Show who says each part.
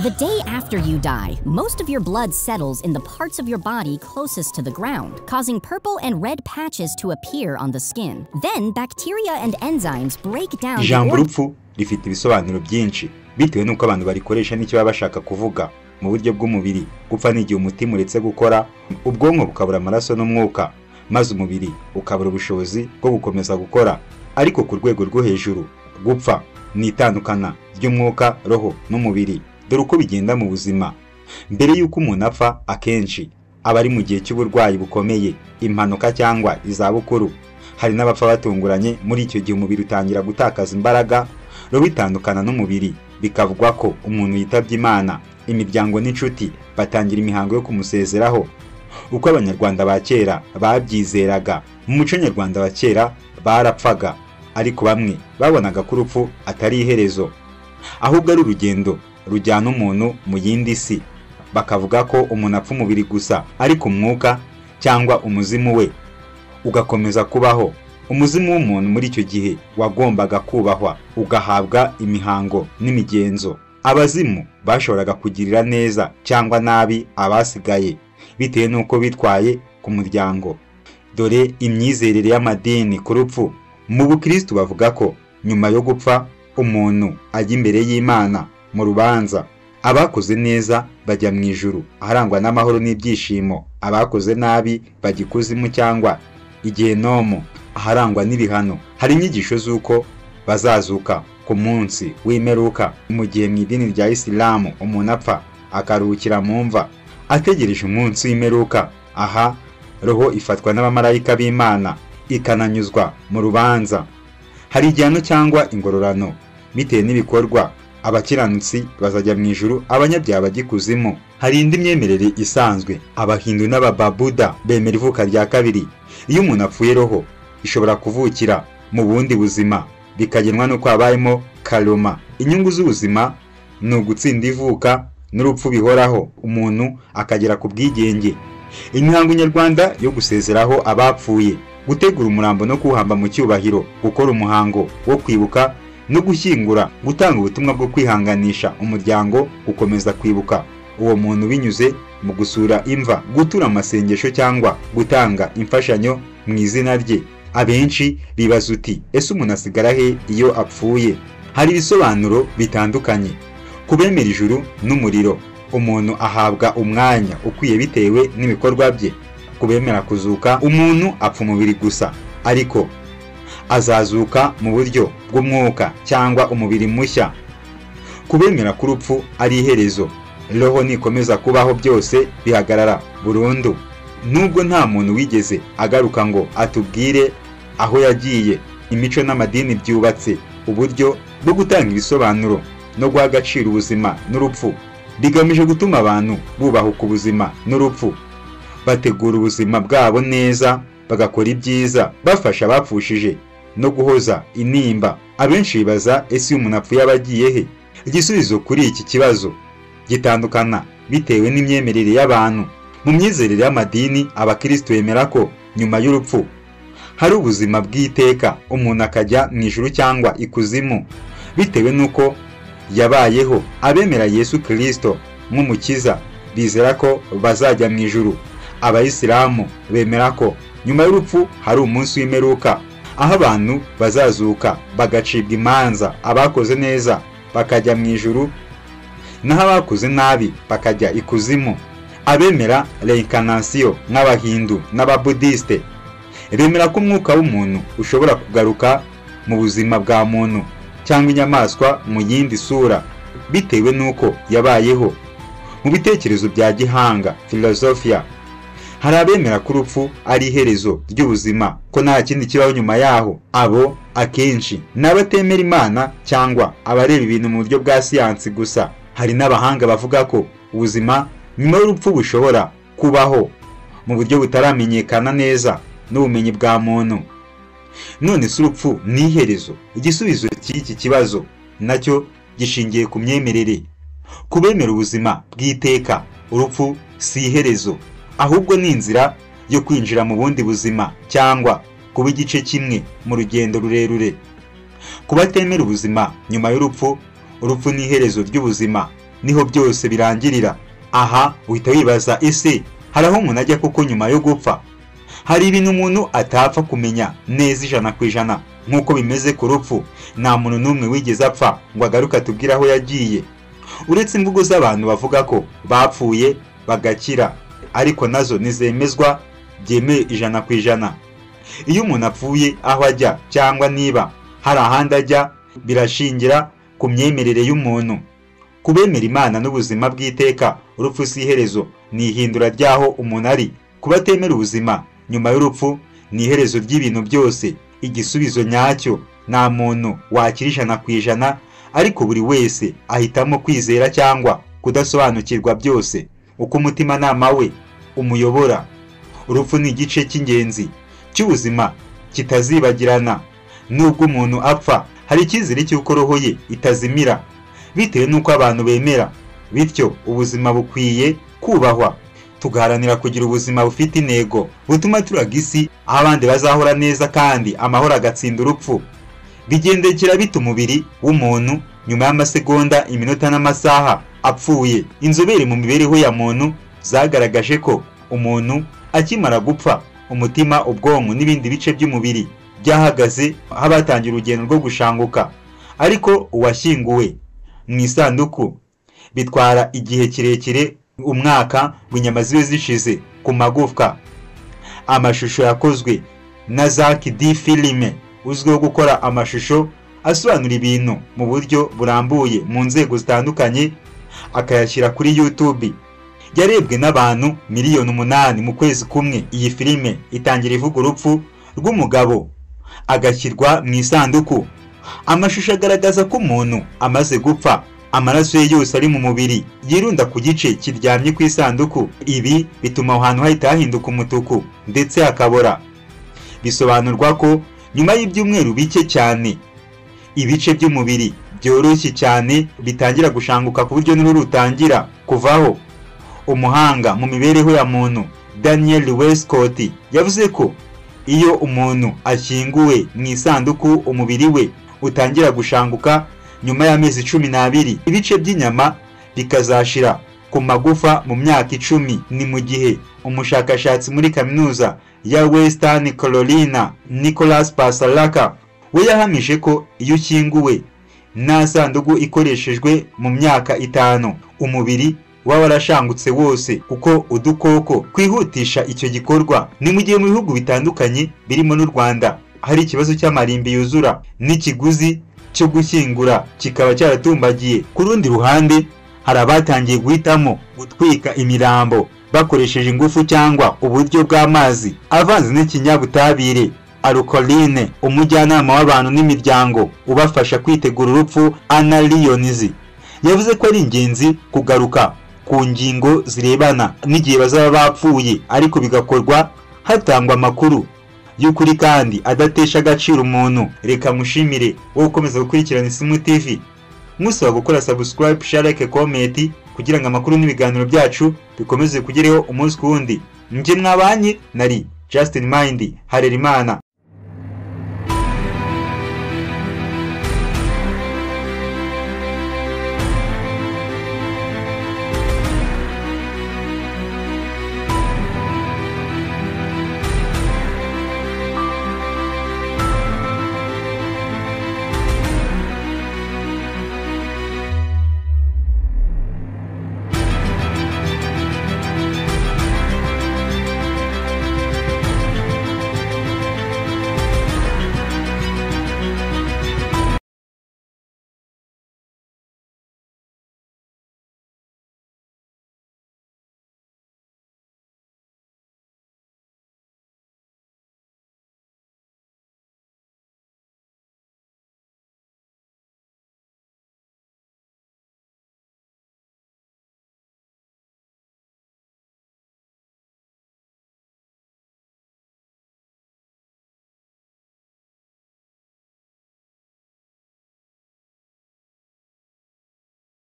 Speaker 1: The day after you die, most of your blood settles in the parts of your body closest to the ground, causing purple and red patches to appear on the skin. Then bacteria and enzymes break down
Speaker 2: ijambo urupfu rifite ibisobanuro byinshi bitewe n'uko abantu barikoresha n'icyo baba bashaka kuvuga. Mu buryo bw'umubiri, gupfa ni igihe umutima uretse gukora, ubwonko bukabura amaraso n'umwuka, maze umubiri ukabura ubushobozi bwo gukomeza gukora. Ariko ku rwego rwo hejuru, gupfa ni itandukana ry'umwuka, roho n'umubiri. Dore uko bigenda mu buzima. Mbere y'uko umuntu apfa, akenshi aba ari mu gihe cy'uburwayi bukomeye, impanuka cyangwa izabukuru. Hari n'abapfa batunguranye. Muri icyo gihe umubiri utangira gutakaza imbaraga, roho itandukana n'umubiri. Bikavugwa ko umuntu yitabye Imana. Imiryango n'inshuti batangira imihango yo kumusezeraho. Uko abanyarwanda ba kera babyizeraga. Mu muco nyarwanda wa kera barapfaga, ariko bamwe babonaga ko urupfu atari iherezo, ahubwo ari urugendo rujyana umuntu mu yindi si. Bakavuga ko umuntu apfa umubiri gusa, ariko umwuka cyangwa umuzimu we ugakomeza kubaho. Umuzimu w'umuntu muri icyo gihe wagombaga kubahwa, ugahabwa imihango n'imigenzo. Abazimu bashoboraga kugirira neza cyangwa nabi abasigaye bitewe n'uko bitwaye ku muryango. Dore imyizerere y'amadini ku rupfu. Mu Bukristo bavuga ko nyuma yo gupfa umuntu ajya imbere y'Imana mu rubanza. Abakoze neza bajya mu ijuru aharangwa n'amahoro n'ibyishimo, abakoze nabi bajya ikuzimu cyangwa igihenomu aharangwa n'ibihano. Hari inyigisho z'uko bazazuka ku munsi w'imperuka, mu gihe mu idini rya Isilamu umuntu apfa akaruhukira mu mva ategereje umunsi w'imperuka. Aha roho ifatwa n'abamarayika b'Imana ikananyuzwa mu rubanza. Hari igihano cyangwa ingororano bitewe n'ibikorwa. Abakiranutsi bazajya mu ijuru, abanyabyaha bajya ikuzimu. Hari indi myemerere isanzwe. Abahindu n'abababuda bemera ivuka rya kabiri. Iyo umuntu apfuye, roho ishobora kuvukira mu bundi buzima, bikagenwa n'uko habayemo karoma. Inyungu z'ubuzima ni ugutsinda ivuka n'urupfu bihoraho, umuntu akagera ku bwigenge. Imihango nyarwanda yo gusezeraho abapfuye, gutegura umurambo no kuwuhamba mu cyubahiro, gukora umuhango wo kwibuka no gushyingura, gutanga ubutumwa bwo kwihanganisha umuryango, gukomeza kwibuka uwo muntu binyuze mu gusura imva, gutura amasengesho cyangwa gutanga imfashanyo mu izina rye. Abenshi bibaza uti, ese umuntu asigara he iyo apfuye? Hari ibisobanuro bitandukanye. Kubemera ijuru n'umuriro, umuntu ahabwa umwanya ukwiye bitewe n'ibikorwa bye. Kubemera kuzuka, umuntu apfa umubiri gusa, ariko azazuka mu buryo bw'umwuka cyangwa umubiri mushya. Kubemera ko urupfu ari iherezo, roho nikomeza kubaho byose bihagarara burundu. Nubwo nta muntu wigeze agaruka ngo atubwire aho yagiye, imico n'amadini byubatse uburyo bwo gutanga ibisobanuro no guha agaciro ubuzima n'urupfu, bigamije gutuma abantu bubahuka ubuzima n'urupfu, bategura ubuzima bwabo neza, bagakora ibyiza, bafasha abapfushije no guhoza intimba. Abenshi bibaza, ese umuntu apfuye abagiye he? Igisubizo kuri iki kibazo gitandukana bitewe n'imyemerere y'abantu. Mu myizerere y'amadini, abakristo bemera ko nyuma y'urupfu hari ubuzima bw'iteka, umuntu akajya mu ijuru cyangwa ikuzimu bitewe n'uko yabayeho. Abemera Yesu Kristo nk'umukiza bizera ko bazajya mu ijuru. Abayisilamu bemera ko nyuma y'urupfu hari umunsi w'imperuka, aho abantu bazazuka bagacibwa imanza, abakoze neza bakajya mu ijuru naho abakoze nabi bakajya ikuzimu. Abemera reincarnation nk'abahindu n'ababudiste bemera ko umwuka w'umuntu ushobora kugaruka mu buzima bwa muntu cyangwa inyamaswa mu yindi sura bitewe n'uko yabayeho. Mu bitekerezo bya gihanga filosofiya, hari abemera ko urupfu ari iherezo ry'ubuzima, ko nta kindi kibaho nyuma yaho. Abo akenshi ni abatemera Imana cyangwa abareba ibintu mu buryo bwa siyansi gusa. Hari n'abahanga bavuga ko ubuzima nyuma y'urupfu bushobora kubaho mu buryo butaramenyekana neza n'ubumenyi bwa muntu. None se urupfu ni iherezo? Igisubizo cy'iki kibazo nacyo gishingiye ku myemerere. Kubemera ubuzima bw'iteka, urupfu si iherezo, ahubwo ni inzira yo kwinjira mu bundi buzima cyangwa kuba igice kimwe mu rugendo rurerure. Kubatemera ubuzima nyuma y'urupfu, urupfu ni iherezo ry'ubuzima, niho byose birangirira. Aha uhita wibaza, ese hari aho umuntu ajya kuko nyuma yo gupfa? Hari ibintu umuntu atapfa kumenya neza 100% nk'uko bimeze ku rupfu. Nta muntu n'umwe wigeze apfa ngo agaruke atubwire aho yagiye, uretse imvugo z'abantu bavuga ko bapfuye bagakira, ariko nazo nizemezwa byemeye 100%. Iyo umuntu apfuye aho ajya cyangwa niba hari ahandi ajya birashingira ku myemerere y'umuntu. Kubemera Imana n'ubuzima bw'iteka, urupfu si iherezo, ni ihindura ryaho umuntu ari. Kubatemera ubuzima nyuma y'urupfu ni iherezo ry'ibintu byose. Igisubizo nyacyo nta muntu wakira 100%, ariko buri wese ahitamo kwizera cyangwa kudasobanukirwa byose uko umutima nama we umuyobora. Urupfu ni igice cy'ingenzi cy'ubuzima kitazibagirana. Nubwo umuntu apfa, hari icyizere cy'uko roho ye itazimira bitewe n'uko abantu bemera. Bityo ubuzima bukwiye kubahwa, tugaharanira kugira ubuzima bufite intego butuma turaga isi aho abandi bazahora neza kandi amahoro agatsinda urupfu. Bigendekera bita umubiri w'umuntu nyuma y'amasegonda, iminota n'amasaha apfuye. Inzobere mu mibereho ya muntu zagaragaje ko umuntu akimara gupfa, umutima, ubwonko n'ibindi bice by'umubiri byahagaze habatangira urugendo rwo gushanguka, ariko uwashyinguwe mu isanduku bitwara igihe kirekire, umwaka w'inyama zibe zishize ku magufwa. Amashusho yakozwe na Zack D. Filime uzwiho gukora amashusho asobanura ibintu mu buryo burambuye mu nzego zitandukanye, akayashyira kuri YouTube. Yarebwe n'abantu 8,000,000 mu kwezi kumwe. Iyi filime itangira ivuga urupfu rw'umugabo agashyirwa mu isanduku. Amashusho agaragaza ko umuntu amaze gupfa, amaraso ye yose ari mu mubiri yirunda ku gice kiryamye ku isanduku. Ibi bituma aho hantu hahita hahinduka umutuku ndetse hakabora. Bisobanurwa ko nyuma y'ibyumweru bike cyane ibice by'umubiri byoroshye cyane bitangira gushanguka ku buryo n'uruhu rutangira kuvaho. Umuhanga mu mibereho ya muntu Daniel Westcott yavuze ko iyo umuntu ashyinguwe mu isanduku, umubiri we utangira gushanguka nyuma y'amezi 12. Ibice by'inyama bikazashira ku magufa mu myaka 10. Ni mu gihe umushakashatsi muri kaminuza ya Western Carolina Nicholas Pasalaka we yahamije ko iyo ushyinguwe nta sanduku ikoreshejwe mu myaka 5, umubiri waba warashangutse wose kuko udukoko kwihutisha icyo gikorwa. Ni mu gihe mu bihugu bitandukanye birimo n'u Rwanda hari ikibazo cy'amarimbi yuzura n'ikiguzi cyo gushyingura kikaba cyaratumbagiye. Ku rundi ruhande, hari abatangiye guhitamo gutwika imirambo bakoresheje ingufu cyangwa uburyo bw'amazi avanze n'ikinyabutabire alkaline. Umujyanama w'abantu n'imiryango ubafasha kwitegura urupfu, Anna Lyons, yavuze ko ari ingenzi kugaruka ku ngingo zirebana n'igihe bazaba bapfuye, ariko bigakorwa hatangwa amakuru y'ukuri kandi adatesha agaciro umuntu. Reka mushimire wowe ukomeza gukurikirana Isimu TV, musaba gukora subscribe, share, like, comment kugira ngo amakuru n'ibiganiro byacu bikomeze kugereho umunsi ku wundi. Nje mwabanye nari Justin Mind Harerimana.